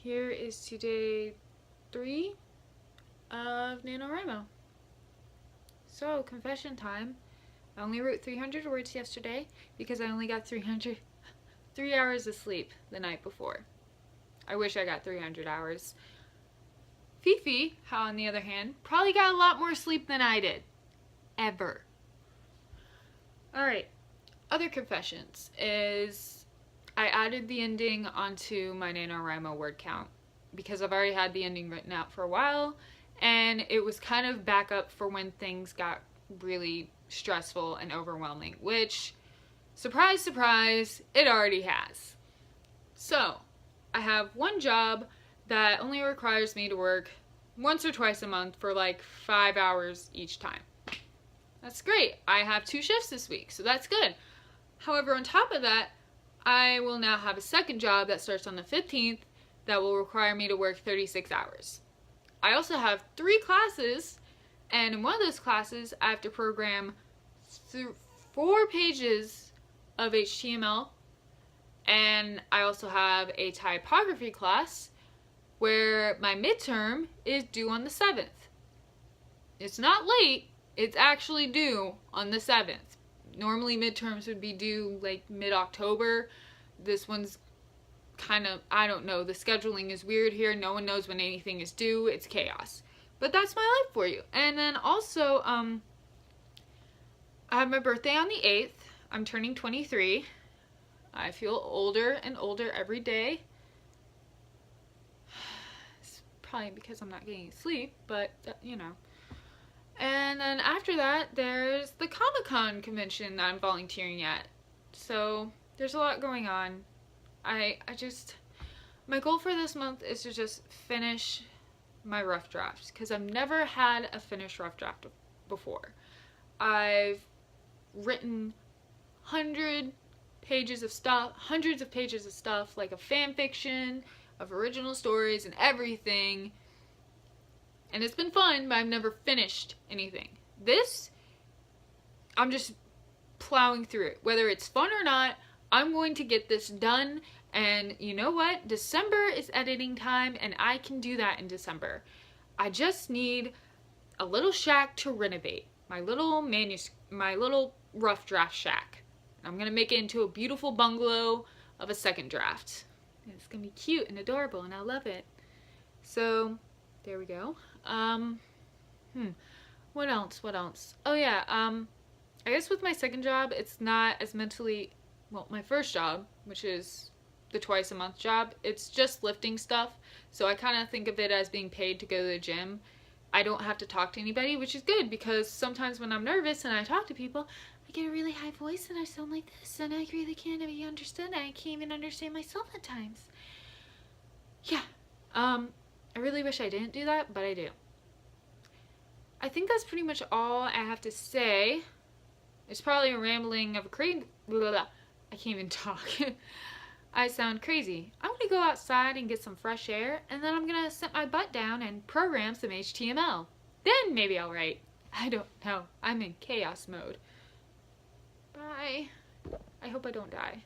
Here is to day 3 of NaNoWriMo. So, confession time. I only wrote 300 words yesterday because I only got 3 hours of sleep the night before. I wish I got 300 hours. Fifi, on the other hand, probably got a lot more sleep than I did. Ever. Alright, other confessions is I added the ending onto my NaNoWriMo word count because I've already had the ending written out for a while, and it was kind of backup for when things got really stressful and overwhelming, which, surprise, surprise, it already has. So, I have one job that only requires me to work once or twice a month for like 5 hours each time. That's great. I have 2 shifts this week, so that's good. However, on top of that, I will now have a second job that starts on the 15th that will require me to work 36 hours. I also have 3 classes, and in one of those classes, I have to program 4 pages of HTML, and I also have a typography class where my midterm is due on the 7th. It's not late, it's actually due on the 7th. Normally midterms would be due like mid-October. This one's kind of, I don't know, the scheduling is weird here. No one knows when anything is due. It's chaos. But that's my life for you. And then also, I have my birthday on the 8th. I'm turning 23. I feel older and older every day. It's probably because I'm not getting sleep, but you know. And then after that, there's the Comic-Con convention that I'm volunteering at. So there's a lot going on. My goal for this month is to just finish my rough drafts, because I've never had a finished rough draft before. I've written hundreds of pages of stuff, like a fan fiction, of original stories and everything. And it's been fun, but I've never finished anything. This, I'm just plowing through it. Whether it's fun or not, I'm going to get this done. And you know what? December is editing time, and I can do that in December. I just need a little shack to renovate. My little rough draft shack. I'm going to make it into a beautiful bungalow of a second draft. And it's going to be cute and adorable, and I love it. So, there we go. What else? Oh yeah, I guess with my second job, it's not as mentally, well, my first job, which is the twice a month job, it's just lifting stuff, so I kind of think of it as being paid to go to the gym. I don't have to talk to anybody, which is good, because sometimes when I'm nervous and I talk to people, I get a really high voice and I sound like this, and I really can't be understood. I can't even understand myself at times. Yeah, I really wish I didn't do that, but I do. I think that's pretty much all I have to say. It's probably a rambling of a crazy... I can't even talk. I sound crazy. I'm going to go outside and get some fresh air, and then I'm going to sit my butt down and program some HTML. Then maybe I'll write. I don't know. I'm in chaos mode. Bye. I hope I don't die.